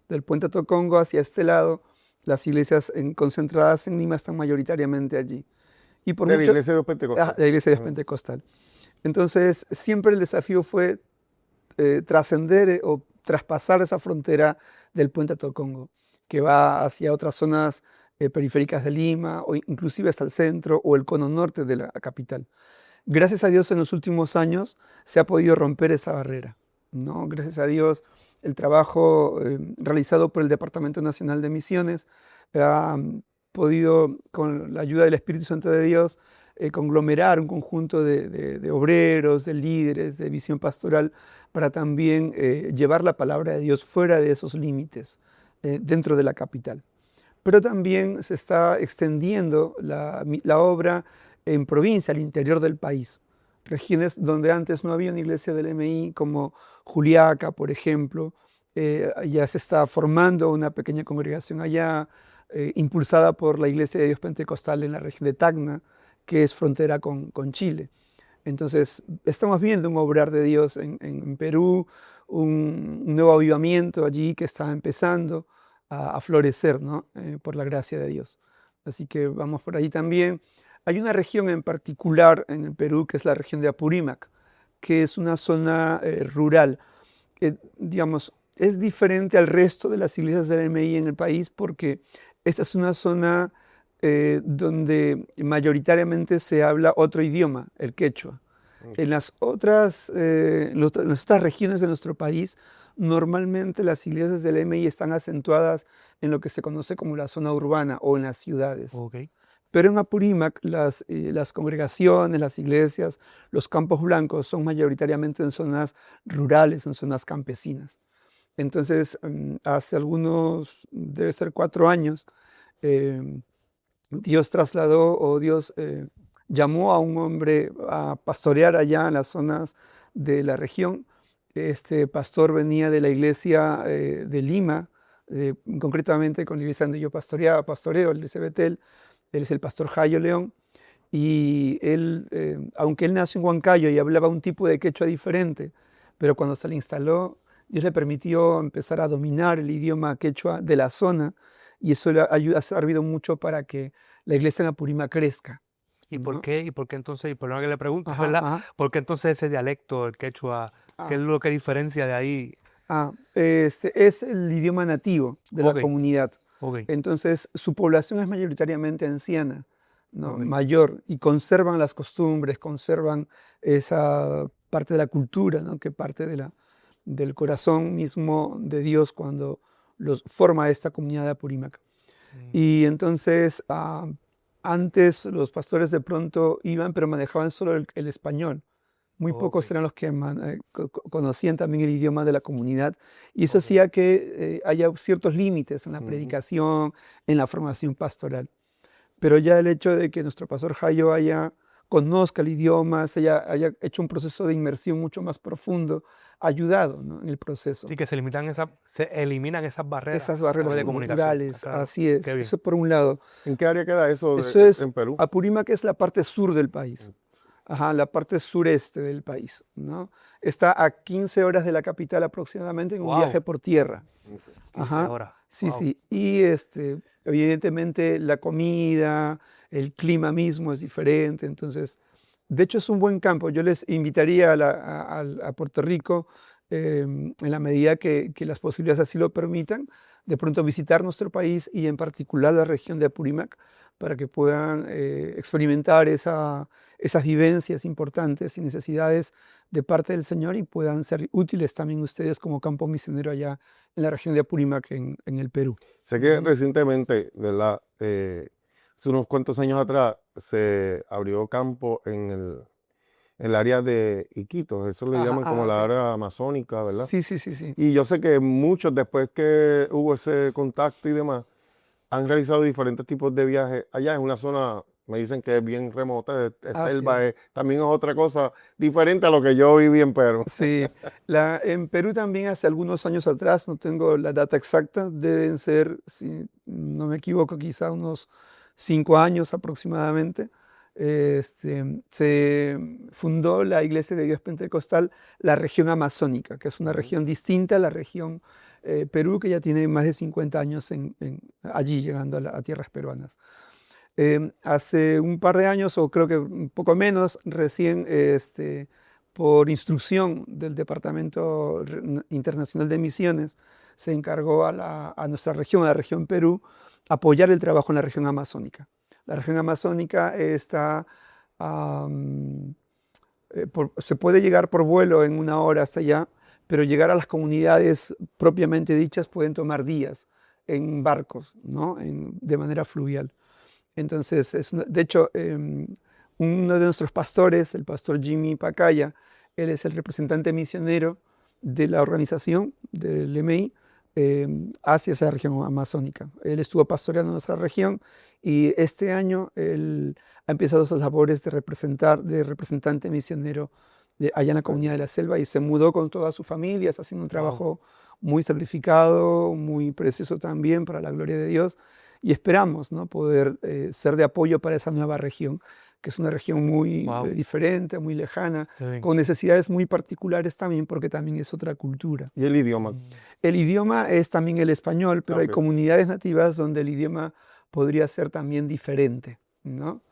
Del puente Atocongo hacia este lado, las iglesias concentradas en Lima están mayoritariamente allí. Y por de la Iglesia de Dios Pentecostal. De la Iglesia de Dios Pentecostal. Entonces, siempre el desafío fue trascender o traspasar esa frontera del puente Atocongo, que va hacia otras zonas periféricas de Lima, o inclusive hasta el centro o el cono norte de la capital. Gracias a Dios, en los últimos años se ha podido romper esa barrera, ¿no? Gracias a Dios, el trabajo realizado por el Departamento Nacional de Misiones ha podido, con la ayuda del Espíritu Santo de Dios, conglomerar un conjunto de obreros, de líderes, de visión pastoral, para también llevar la palabra de Dios fuera de esos límites, dentro de la capital. Pero también se está extendiendo la obra en provincia, al interior del país. Regiones donde antes no había una iglesia del MI, como Juliaca, por ejemplo, ya se está formando una pequeña congregación allá. impulsada por la Iglesia de Dios Pentecostal en la región de Tacna, que es frontera con Chile. Entonces, estamos viendo un obrar de Dios en Perú, un nuevo avivamiento allí que está empezando a florecer, ¿no? Por la gracia de Dios. Así que vamos por ahí también. Hay una región en particular en el Perú que es la región de Apurímac, que es una zona rural. Digamos, es diferente al resto de las iglesias del MI en el país porque esta es una zona donde mayoritariamente se habla otro idioma, el quechua. En las otras regiones de nuestro país, normalmente las iglesias del MI están acentuadas en lo que se conoce como la zona urbana o en las ciudades. Okay. Pero en Apurímac las congregaciones, las iglesias, los campos blancos son mayoritariamente en zonas rurales, en zonas campesinas. Entonces, hace debe ser 4 años, Dios trasladó o Dios llamó a un hombre a pastorear allá en las zonas de la región. Este pastor venía de la iglesia de Lima, concretamente con la iglesia donde yo pastoreo, el de Betel. Él es el pastor Jayo León. Y él, aunque él nació en Huancayo y hablaba un tipo de quechua diferente, pero cuando se le instaló, Dios le permitió empezar a dominar el idioma quechua de la zona, y eso le ha servido mucho para que la iglesia en Apurímac crezca. ¿Y por qué? ¿Y por qué entonces, y perdón que le pregunte, Ajá, ¿verdad? ajá. ¿Por qué entonces ese dialecto, el quechua, qué es lo que diferencia de ahí? Es el idioma nativo de la comunidad. Okay. Entonces, su población es mayoritariamente anciana, ¿no? Okay. Mayor, y conservan las costumbres, conservan esa parte de la cultura, ¿no? Que parte del corazón mismo de Dios cuando los forma esta comunidad de Apurímac. Y entonces, antes los pastores de pronto iban, pero manejaban solo el español. Muy pocos eran los que conocían también el idioma de la comunidad, y eso hacía que haya ciertos límites en la predicación, en la formación pastoral. Pero ya el hecho de que nuestro pastor Jayo conozca el idioma, haya hecho un proceso de inmersión mucho más profundo, ha ayudado, ¿no? En el proceso. Sí, que se eliminan esas barreras. Esas barreras de comunicación. culturales, Claro. así es. Eso por un lado. ¿En qué área queda eso, Es en Perú? Apurímac, es la parte sur del país. Ajá, la parte sureste del país, ¿no? Está a 15 horas de la capital aproximadamente en un viaje por tierra. 15 horas. Sí, sí. Y evidentemente la comida, el clima mismo es diferente. Entonces, de hecho es un buen campo. Yo les invitaría a Puerto Rico, en la medida que las posibilidades así lo permitan, de pronto visitar nuestro país y en particular la región de Apurímac, para que puedan experimentar esas vivencias importantes y necesidades de parte del Señor y puedan ser útiles también ustedes como campo misionero allá en la región de Apurímac en el Perú. Sé que recientemente, ¿verdad? Hace unos cuantos años atrás se abrió campo en el área de Iquitos, eso le llaman como la área amazónica, ¿verdad? Sí, sí, sí, sí. Y yo sé que muchos, después que hubo ese contacto y demás, han realizado diferentes tipos de viajes. Allá es una zona, me dicen que es bien remota, es selva, también es otra cosa diferente a lo que yo viví en Perú. Sí, en Perú también hace algunos años atrás, no tengo la data exacta, deben ser, si no me equivoco, quizá unos 5 años aproximadamente, se fundó la Iglesia de Dios Pentecostal, la región amazónica, que es una región distinta a la región Perú, que ya tiene más de 50 años allí, llegando a tierras peruanas. Hace un par de años, o creo que un poco menos, recién por instrucción del Departamento Internacional de Misiones, se encargó a nuestra región, a la región Perú, apoyar el trabajo en la región amazónica. La región amazónica se puede llegar por vuelo en 1 hora hasta allá, pero llegar a las comunidades propiamente dichas pueden tomar días en barcos, ¿no? De manera fluvial. Entonces, de hecho, uno de nuestros pastores, el pastor Jimmy Pacaya, él es el representante misionero de la organización del MI hacia esa región amazónica. Él estuvo pastoreando nuestra región y este año él ha empezado sus labores de representante misionero allá en la comunidad de la selva y se mudó con toda su familia, está haciendo un trabajo muy sacrificado, muy precioso también para la gloria de Dios. y esperamos, ¿no?, poder ser de apoyo para esa nueva región, que es una región muy Wow. diferente, muy lejana, Qué bien. con necesidades muy particulares también, porque también es otra cultura. Y el idioma. El idioma es también el español, pero hay Ok. comunidades nativas donde el idioma podría ser también diferente, ¿no?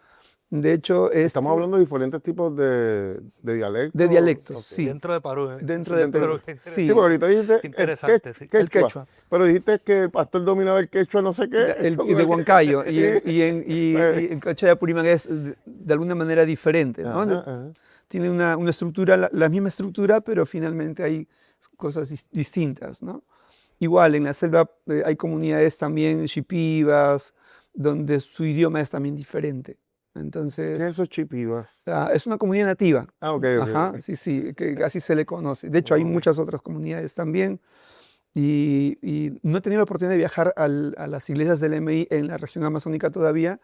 De hecho, Estamos hablando de diferentes tipos de dialectos. de dialectos, Ok. sí. Dentro de Perú. Dentro de Dentro de- Perú. Pero qué Sí, Sí, porque ahorita dijiste Qué interesante, sí. el quechua. Pero dijiste que el pastor dominaba el quechua, no sé qué. Y de Huancayo. Y en Quechua de Apurímac es de alguna manera diferente, ¿no? Ajá, ajá. Tiene una estructura, la misma estructura, pero finalmente hay cosas distintas, ¿no? Igual, en la selva hay comunidades también shipibas, donde su idioma es también diferente. ¿Qué es Entonces, esos chipivas? es una comunidad nativa. Ah, ok, ok. Ajá, Ok. sí, sí, que así se le conoce. De hecho, hay Ok. muchas otras comunidades también. Y no he tenido la oportunidad de viajar a las iglesias del MI en la región amazónica todavía.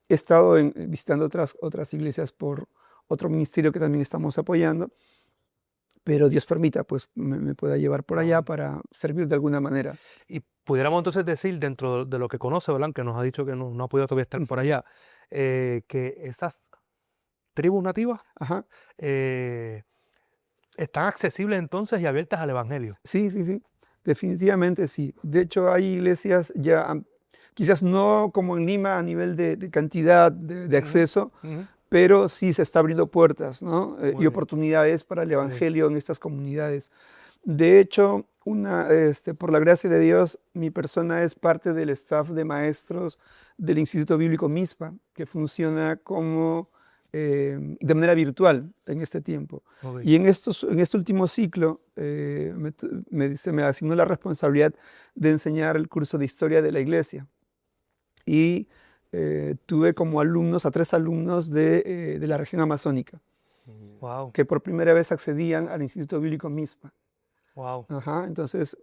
He estado visitando otras iglesias por otro ministerio que también estamos apoyando. Pero Dios permita, pues me pueda llevar por allá para servir de alguna manera. Y pudiéramos entonces decir, dentro de lo que conoce, ¿verdad?, que nos ha dicho que no ha podido todavía estar por allá, que esas tribus nativas Ajá. están accesibles entonces y abiertas al Evangelio. Sí, sí, sí. Definitivamente sí. De hecho, hay iglesias ya, quizás no como en Lima a nivel de cantidad de acceso, Ujú. pero sí se está abriendo puertas, ¿no? Muy Y bien. oportunidades para el bien. Evangelio en estas comunidades. De hecho, por la gracia de Dios, mi persona es parte del staff de maestros del Instituto Bíblico MISPA, que funciona como de manera virtual en este tiempo. Ok. Y en este último ciclo se me asignó la responsabilidad de enseñar el curso de Historia de la Iglesia. Y tuve como alumnos a 3 alumnos de la región amazónica, Wow, que por primera vez accedían al Instituto Bíblico MISPA. wow. Ajá, entonces,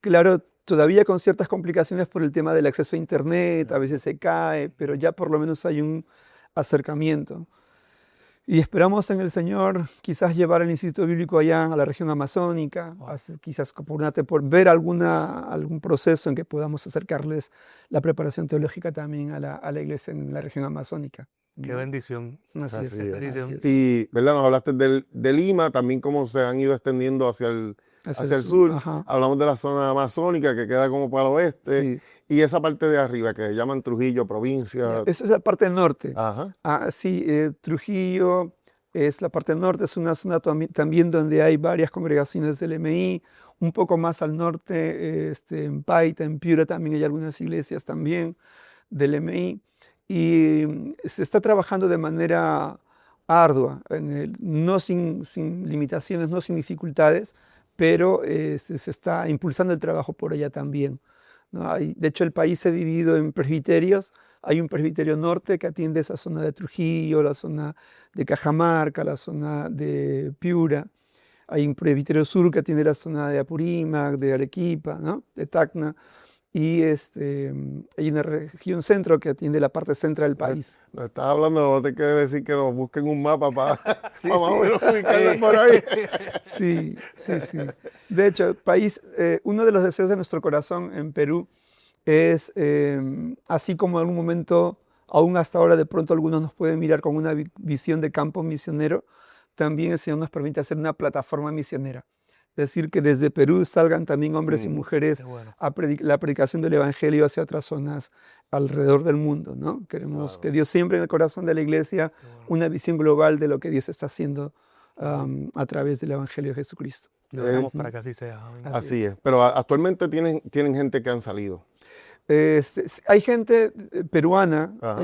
claro, todavía con ciertas complicaciones por el tema del acceso a Internet, a veces se cae, pero ya por lo menos hay un acercamiento. Y esperamos en el Señor quizás llevar el Instituto Bíblico allá a la región amazónica, quizás por ver algún proceso en que podamos acercarles la preparación teológica también a la iglesia en la región amazónica. Qué ¿no? bendición. Así es, Así es. bendición. así es. Y, ¿verdad? Nos hablaste de Lima, también cómo se han ido extendiendo hacia el sur. Ajá, Hablamos de la zona amazónica que queda como para el oeste. sí. Y esa parte de arriba que llaman Trujillo, provincia. Esa es la parte del norte. Ajá. Sí, Trujillo es la parte del norte, es una zona también donde hay varias congregaciones del MI. Un poco más al norte, en Paita, en Piura también hay algunas iglesias también del MI. Y se está trabajando de manera ardua, no sin limitaciones, no sin dificultades, pero se está impulsando el trabajo por allá también, ¿no? De hecho, el país se ha dividido en presbiterios. Hay un presbiterio norte que atiende esa zona de Trujillo, la zona de Cajamarca, la zona de Piura. Hay un presbiterio sur que atiende la zona de Apurímac, de Arequipa, ¿no?, de Tacna. Y hay una región centro que atiende la parte central del país. Nos estás hablando, vamos a tener que decir que nos busquen un mapa para Sí, más o sí. menos ubicarnos por ahí. Sí, sí, sí. De hecho, uno de los deseos de nuestro corazón en Perú es, así como en algún momento, aún hasta ahora de pronto algunos nos pueden mirar con una visión de campo misionero, también el Señor nos permite hacer una plataforma misionera. Es decir, que desde Perú salgan también hombres y mujeres Qué bueno. a la predicación del Evangelio hacia otras zonas alrededor del mundo, ¿no? Queremos que Dios siembre en el corazón de la iglesia una visión global de lo que Dios está haciendo a través del Evangelio de Jesucristo. Lo dejamos para que así sea. Amén. Así es. Pero actualmente tienen gente que han salido. Hay gente peruana, Ajá.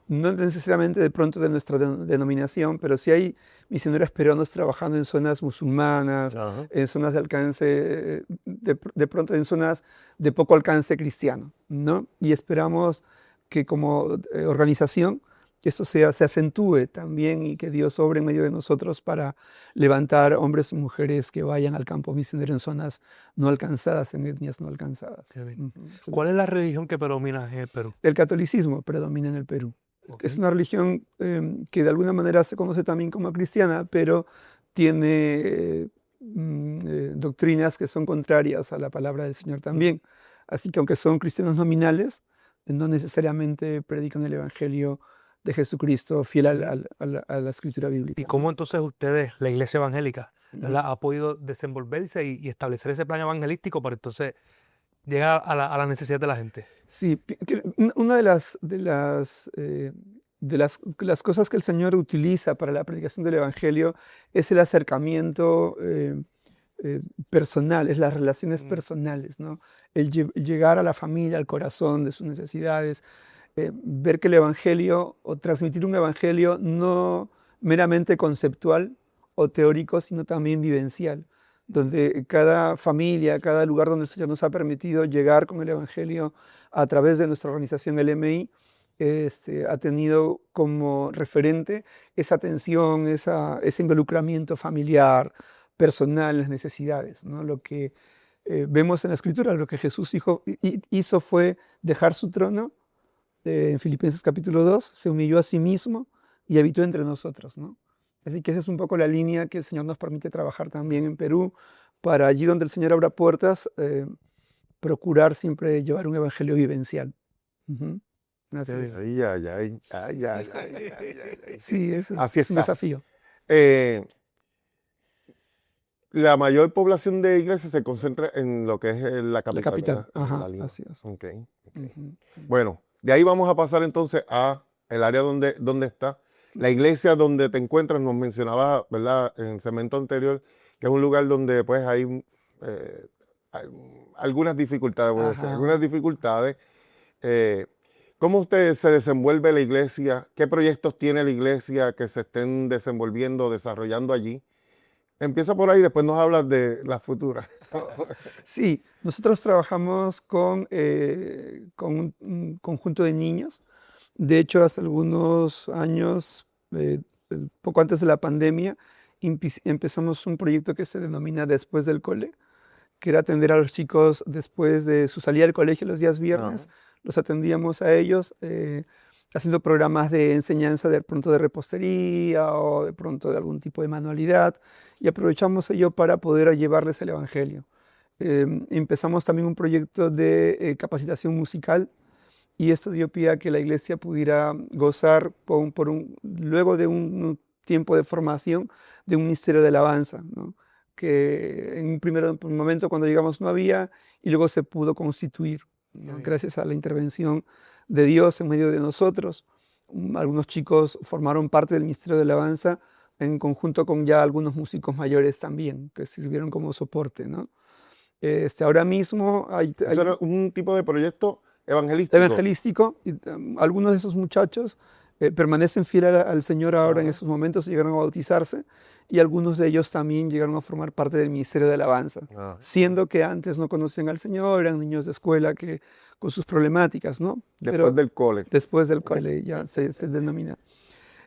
no necesariamente de pronto de nuestra denominación, pero sí hay misioneros peruanos trabajando en zonas musulmanas, Ajá. en zonas de alcance, de pronto en zonas de poco alcance cristiano, ¿no? Y esperamos que como organización esto se acentúe también y que Dios obre en medio de nosotros para levantar hombres y mujeres que vayan al campo misionero en zonas no alcanzadas, en etnias no alcanzadas. Qué bien. Ujú. ¿Cuál es la religión que predomina en el Perú? El catolicismo predomina en el Perú. Ok. Es una religión que de alguna manera se conoce también como cristiana, pero tiene doctrinas que son contrarias a la palabra del Señor también. Así que aunque son cristianos nominales, no necesariamente predican el Evangelio de Jesucristo fiel a la escritura bíblica. ¿Y cómo entonces ustedes, la iglesia evangélica, ¿verdad?, ha podido desenvolverse y establecer ese plan evangelístico para entonces llegar a la necesidad de la gente? Sí, una de las cosas que el Señor utiliza para la predicación del Evangelio es el acercamiento personal, es las relaciones personales, ¿no? El llegar a la familia, al corazón de sus necesidades, ver que el Evangelio, o transmitir un Evangelio no meramente conceptual o teórico, sino también vivencial, donde cada familia, cada lugar donde el Señor nos ha permitido llegar con el Evangelio a través de nuestra organización LMI, ha tenido como referente esa atención, ese involucramiento familiar, personal, las necesidades, ¿no? Lo que vemos en la Escritura, lo que Jesús hizo fue dejar su trono, en Filipenses capítulo 2, se humilló a sí mismo y habitó entre nosotros, ¿no? Así que esa es un poco la línea que el Señor nos permite trabajar también en Perú, para allí donde el Señor abra puertas, procurar siempre llevar un evangelio vivencial. Así es. Sí, eso Así es un está. desafío. La mayor población de iglesias se concentra en lo que es la capital. La capital, ¿verdad? ajá, La Lima. así es. Okay. Ujú. Bueno, de ahí vamos a pasar entonces a el área donde está. La iglesia donde te encuentras, nos mencionaba, ¿verdad?, en el segmento anterior, que es un lugar donde pues hay algunas dificultades, voy a decir, Ajá. algunas dificultades. ¿Cómo usted se desenvuelve la iglesia? ¿Qué proyectos tiene la iglesia que se estén desenvolviendo, desarrollando allí? Empieza por ahí, después nos hablas de las futuras. Sí, nosotros trabajamos con un conjunto de niños. De hecho, hace algunos años, poco antes de la pandemia, empezamos un proyecto que se denomina Después del Cole, que era atender a los chicos después de su salida del colegio los días viernes. Los atendíamos a ellos haciendo programas de enseñanza de pronto de repostería o de pronto de algún tipo de manualidad, y aprovechamos ello para poder llevarles el Evangelio. Empezamos también un proyecto de capacitación musical, y esto dio pie a que la iglesia pudiera gozar luego de un tiempo de formación de un ministerio de alabanza, ¿no?, que en un primer momento cuando llegamos no había, y luego se pudo constituir, ¿no?, gracias a la intervención de Dios en medio de nosotros. Algunos chicos formaron parte del ministerio de alabanza en conjunto con ya algunos músicos mayores también, que sirvieron como soporte, ¿no? Ahora mismo hay Eso era un tipo de proyecto evangelístico. y algunos de esos muchachos permanecen fieles al Señor ahora en esos momentos, llegaron a bautizarse, y algunos de ellos también llegaron a formar parte del ministerio de alabanza, siendo que antes no conocían al Señor, eran niños de escuela con sus problemáticas, ¿no? Después del cole. Después del cole ya se denomina.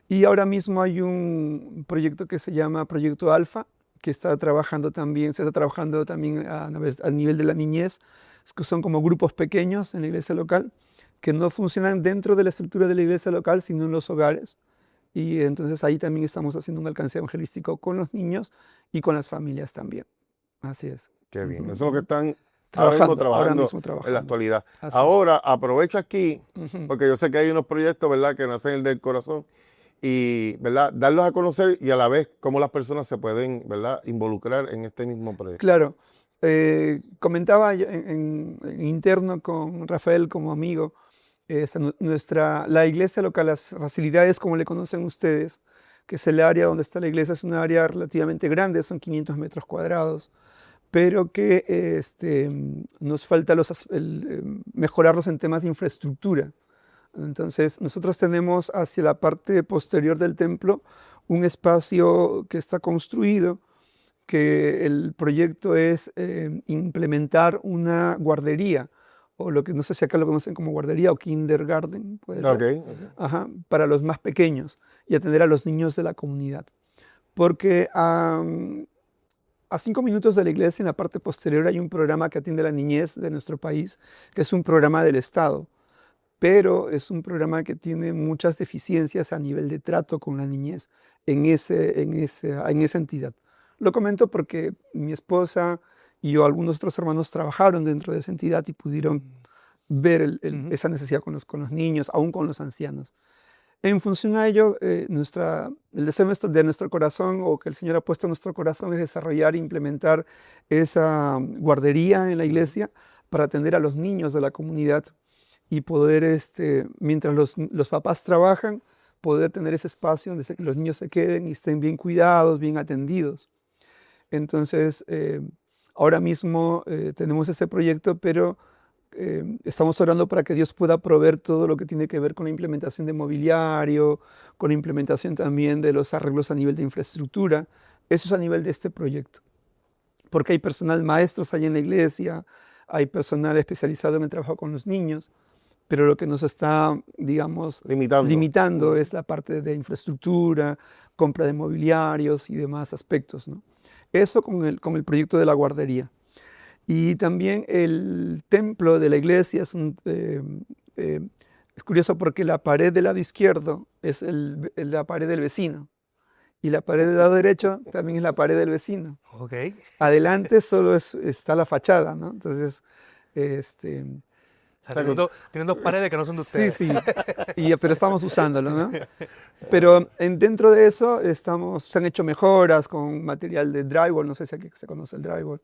Y ahora mismo hay un proyecto que se llama Proyecto Alfa, que se está trabajando también a nivel de la niñez, que son como grupos pequeños en la iglesia local, que no funcionan dentro de la estructura de la iglesia local, sino en los hogares. Y entonces ahí también estamos haciendo un alcance evangelístico con los niños y con las familias también. Así es. Qué bien. Eso es lo que están Trabajando en la actualidad. Ahora, aprovecha aquí, porque yo sé que hay unos proyectos, ¿verdad?, que nacen del corazón, y, ¿verdad?, darlos a conocer, y a la vez cómo las personas se pueden, ¿verdad?, involucrar en este mismo proyecto. Claro. Comentaba en interno con Rafael como amigo, la iglesia local, las facilidades como le conocen ustedes, que es el área donde está la iglesia, es una área relativamente grande, son 500 metros cuadrados, pero que nos falta mejorarlos en temas de infraestructura. Entonces, nosotros tenemos hacia la parte posterior del templo un espacio que está construido, que el proyecto es implementar una guardería, o lo que no sé si acá lo conocen como guardería o kindergarten, puede ser. Ajá, para los más pequeños, y atender a los niños de la comunidad. Porque a 5 minutos de la iglesia, en la parte posterior, hay un programa que atiende a la niñez de nuestro país, que es un programa del Estado, pero es un programa que tiene muchas deficiencias a nivel de trato con la niñez en esa entidad. Lo comento porque mi esposa y yo, algunos otros hermanos, trabajaron dentro de esa entidad y pudieron ver Ujú. esa necesidad con los niños, aún con los ancianos. En función a ello, el deseo de nuestro corazón o que el Señor ha puesto en nuestro corazón es desarrollar e implementar esa guardería en la iglesia para atender a los niños de la comunidad y poder, mientras los papás trabajan, poder tener ese espacio donde los niños se queden y estén bien cuidados, bien atendidos. Entonces, ahora mismo tenemos ese proyecto, pero estamos orando para que Dios pueda proveer todo lo que tiene que ver con la implementación de mobiliario, con la implementación también de los arreglos a nivel de infraestructura. Eso es a nivel de este proyecto. Porque hay personal, maestros ahí en la iglesia, hay personal especializado en el trabajo con los niños, pero lo que nos está, digamos, limitando es la parte de infraestructura, compra de mobiliarios y demás aspectos, ¿no? Eso con el proyecto de la guardería. Y también el templo de la iglesia es curioso porque la pared del lado izquierdo es la pared del vecino y la pared del lado derecho también es la pared del vecino. Ok. Adelante solo está la fachada, ¿no? Entonces, O sea, tienen dos paredes que no son de sí, ustedes. sí, pero estamos usándolo, ¿no? Pero dentro de eso se han hecho mejoras con material de drywall, no sé si aquí se conoce el drywall.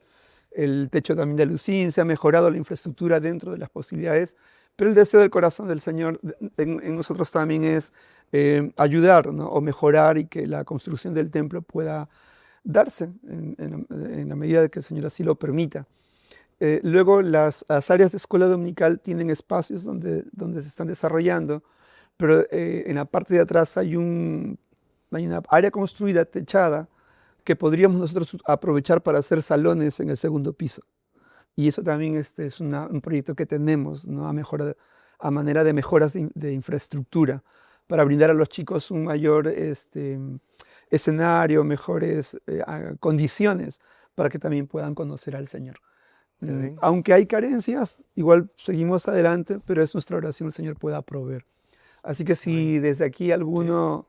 El techo también de alucín, se ha mejorado la infraestructura dentro de las posibilidades, pero el deseo del corazón del Señor en nosotros también es ayudar, ¿no? O mejorar y que la construcción del templo pueda darse en la medida de que el Señor así lo permita. Luego las áreas de escuela dominical tienen espacios donde se están desarrollando, pero en la parte de atrás hay una área construida, techada, que podríamos nosotros aprovechar para hacer salones en el segundo piso. Y eso también es un proyecto que tenemos, ¿no? A manera de mejoras de infraestructura, para brindar a los chicos un mayor escenario, mejores condiciones para que también puedan conocer al Señor. bien. Aunque hay carencias, igual seguimos adelante, pero es nuestra oración, el Señor pueda proveer. Así que si desde aquí alguna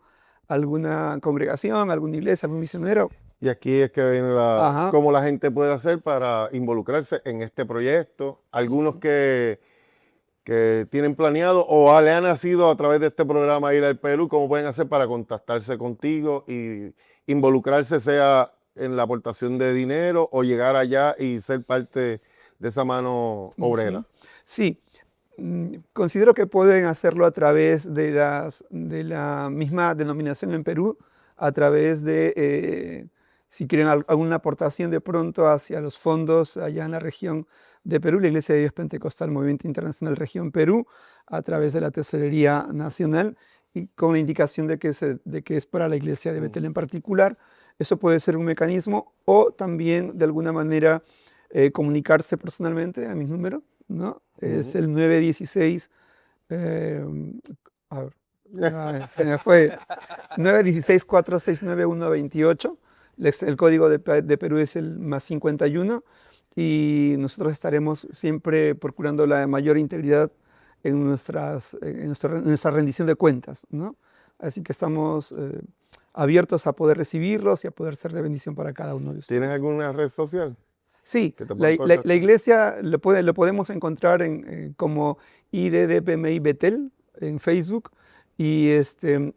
congregación, alguna iglesia, algún misionero. Y aquí es que viene Ajá. cómo la gente puede hacer para involucrarse en este proyecto. Algunos que tienen planeado o le han nacido a través de este programa ir al Perú, ¿cómo pueden hacer para contactarse contigo y involucrarse, sea en la aportación de dinero o llegar allá y ser parte de esa mano obrera? Sí, considero que pueden hacerlo a través de la misma denominación en Perú, a través de, si quieren alguna aportación de pronto hacia los fondos allá en la región de Perú, la Iglesia de Dios Pentecostal Movimiento Internacional Región Perú, a través de la Tesorería Nacional y con la indicación de que es para la Iglesia de Betel en particular. Eso puede ser un mecanismo o también de alguna manera comunicarse personalmente a mi número, ¿no? Es el 916, a ver, se me fue, 916-469-128. El código de Perú es el +51 y nosotros estaremos siempre procurando la mayor integridad en nuestra rendición de cuentas, ¿no? Así que estamos abiertos a poder recibirlos y a poder ser de bendición para cada uno de ustedes. ¿Tienes alguna red social? Sí, la iglesia lo podemos encontrar como IDDPMI Betel en Facebook y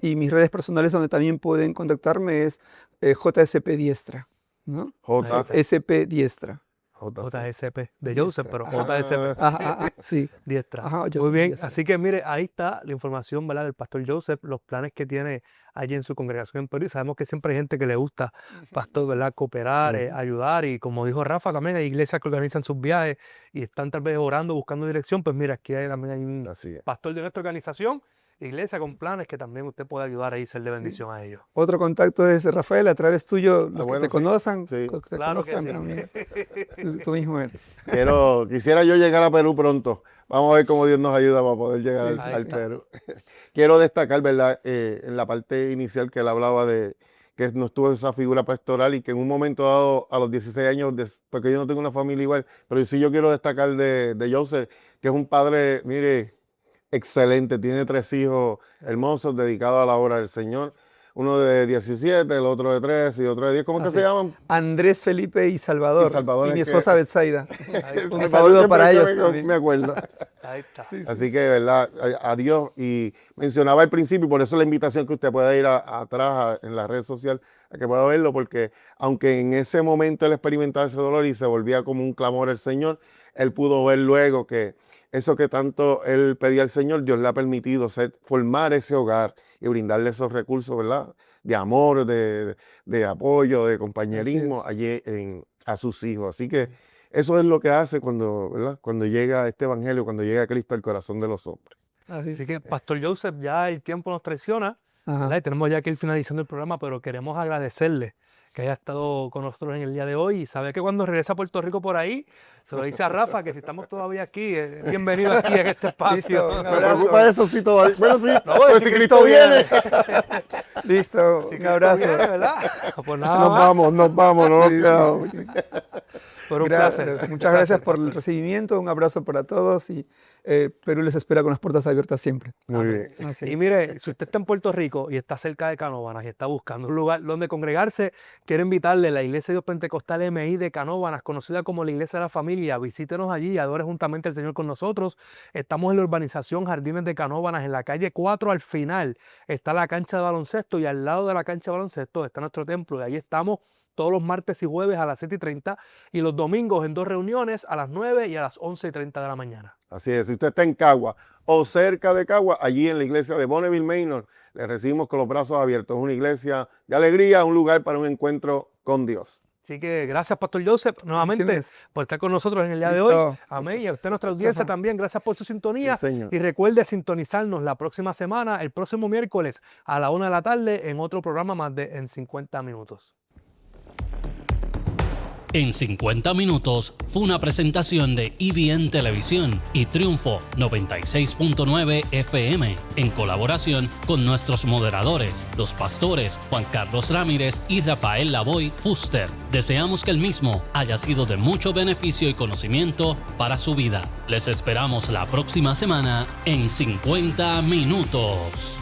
mis redes personales donde también pueden contactarme es JSP Diestra, ¿no? JSP Diestra. JSP, de Joseph, pero JSP. Sí. Diestra. Ajá, muy bien, Diestra. así que mire, ahí está la información, ¿verdad? Del pastor Joseph, los planes que tiene allí en su congregación en Perú. Y sabemos que siempre hay gente que le gusta, pastor, ¿verdad? Cooperar, ayudar. Y como dijo Rafa, también hay iglesias que organizan sus viajes y están tal vez orando, buscando dirección. Pues mira, aquí también hay un pastor de nuestra organización, iglesia con planes que también usted puede ayudar ahí y ser de bendición a ellos. Otro contacto es Rafael, a través tuyo, los que te conozcan. Claro que sí. Tú mismo eres. Quisiera yo llegar a Perú pronto. Vamos a ver cómo Dios nos ayuda para poder llegar al Perú. Quiero destacar, ¿verdad? En la parte inicial que él hablaba de que no estuvo esa figura pastoral y que en un momento dado, a los 16 años, porque yo no tengo una familia igual, pero sí yo quiero destacar de Joseph, que es un padre, mire, excelente, tiene 3 hijos hermosos dedicados a la obra del Señor. uno de 17, el otro de 13 y otro de 10. ¿Cómo es que se llaman? Andrés, Felipe y Salvador. Y mi es esposa que- Betsaida. Un Salvador saludo para siempre ellos también. me acuerdo. Ahí está. Sí, sí. Así que, de verdad, adiós. Y mencionaba al principio, por eso la invitación que usted pueda ir atrás en la red social a que pueda verlo, porque aunque en ese momento él experimentaba ese dolor y se volvía como un clamor al Señor, él pudo ver luego que eso que tanto él pedía al Señor, Dios le ha permitido formar ese hogar y brindarle esos recursos, ¿verdad? De amor, de apoyo, de compañerismo allí a sus hijos. Así que eso es lo que hace cuando, ¿verdad? Cuando llega este evangelio, cuando llega Cristo al corazón de los hombres. Así que, Pastor Joseph, ya el tiempo nos traiciona, Ajá. ¿verdad? Y tenemos ya que ir finalizando el programa, pero queremos agradecerle que haya estado con nosotros en el día de hoy y sabe que cuando regresa a Puerto Rico por ahí, se lo dice a Rafa, que si estamos todavía aquí, bienvenido aquí en este espacio. Listo, un Me abrazo. preocupa eso sí todavía. Bueno, sí, No, pues si Cristo viene. Listo, Si un Cristo abrazo. viene, ¿verdad? Pues nada Nos más, vamos, no nos Sí, sí, quedamos. sí, sí. pero un Gracias. placer. Muchas gracias por el recibimiento, un abrazo para todos y Perú les espera con las puertas abiertas siempre. Muy bien. Así Y es. mire, si usted está en Puerto Rico y está cerca de Canóvanas y está buscando un lugar donde congregarse, quiero invitarle a la Iglesia de Dios Pentecostal MI de Canóvanas, conocida como la Iglesia de la Familia. Visítenos allí y adore juntamente al Señor con nosotros. Estamos en la urbanización Jardines de Canóvanas, en la calle 4 al final. Está la cancha de baloncesto y al lado de la cancha de baloncesto está nuestro templo. Y ahí estamos todos los martes y jueves a las 7:30 y los domingos en 2 reuniones a las 9 y a las 11:30 de la mañana. Así es, si usted está en Cagua o cerca de Cagua, allí en la iglesia de Bonneville Manor, le recibimos con los brazos abiertos. Es una iglesia de alegría, un lugar para un encuentro con Dios. Así que gracias, Pastor Joseph, nuevamente Bendiciones. por estar con nosotros en el día de Listo. hoy. Amén. Y a usted, nuestra audiencia, Ajá. también, gracias por su sintonía. Sí, señor. Y recuerde sintonizarnos la próxima semana, el próximo miércoles a la 1 de la tarde, en otro programa más de En 50 Minutos. En 50 minutos fue una presentación de EBN Televisión y Triunfo 96.9 FM en colaboración con nuestros moderadores, los pastores Juan Carlos Ramírez y Rafael Lavoy Fuster. Deseamos que el mismo haya sido de mucho beneficio y conocimiento para su vida. Les esperamos la próxima semana en 50 minutos.